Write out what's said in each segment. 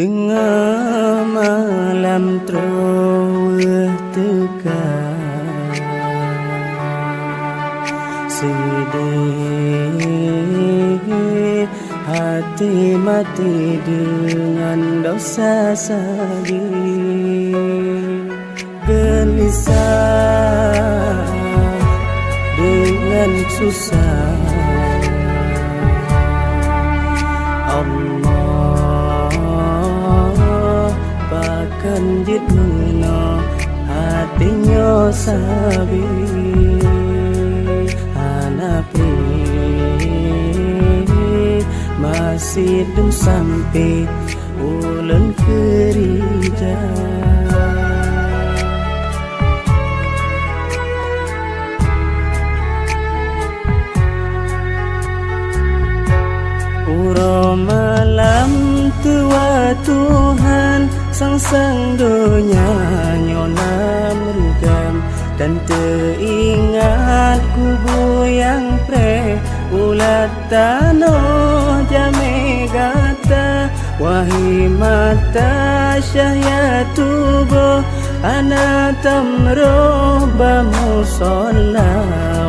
Tengah malam terus tegar, sedih hati mati dengan dosa sedih, gelisah dengan susah. Kanjit meno hatinya sabi hanapi masih dum sampai ulen kerja. Uro malam tua Tuhan sang dunia nyona merugam, dan teringat kubu yang pre ulat tanah jame gata wahi mata syahya tubuh anak tamroh bamusola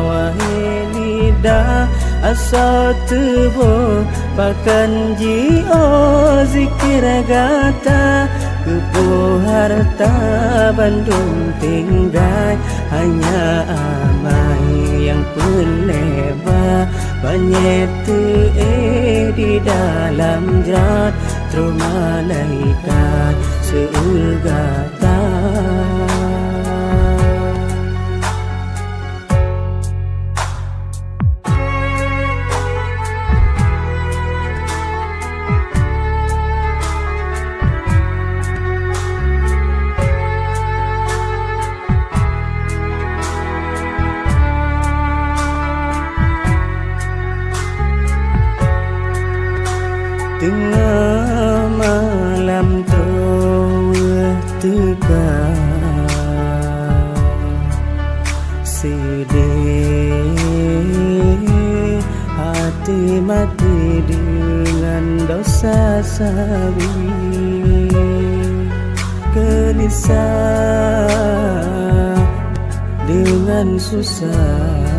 wahi lidah asal tubuh pakan jio zikir gata kepo harta Bandung tinggal hanya amai yang peleba banyak di dalam jerat tru malaikat seugata. Tengah malam terus tegar, sedih hati mati dengan dosa sabi, gelisah dengan susah.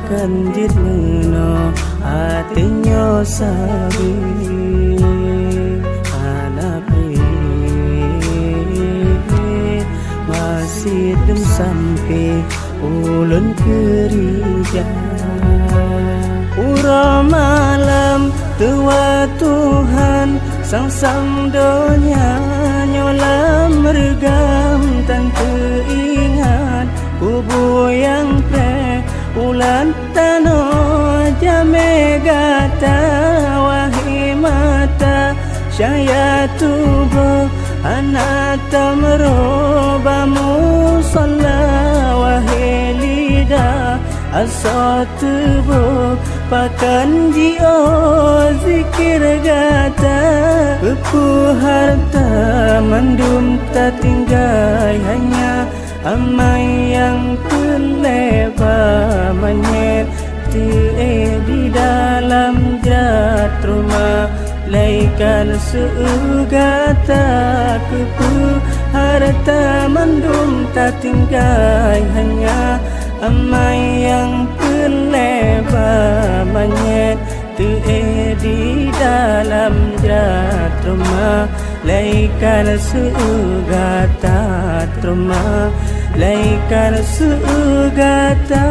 Kanjit meno hatinya sabi hanapi masih dem sampai ulun kerja. Ura malam tua Tuhan sang dunia nyolam mergam, dan teringat kubu yang pre ulan tanah jame gata wahi mata syaya tubuh anak tamro bamusola wahi lidah asal tubuh pakan jio zikir gata kepu harta mandum tak tinggal hanya amai yang terleba menyet di dalam jerat rumah laikan seugata kepu harta mandum tak tinggal hanya amai yang terleba menyet di dalam jerat rumah laikan seugata rumah laikan seugata.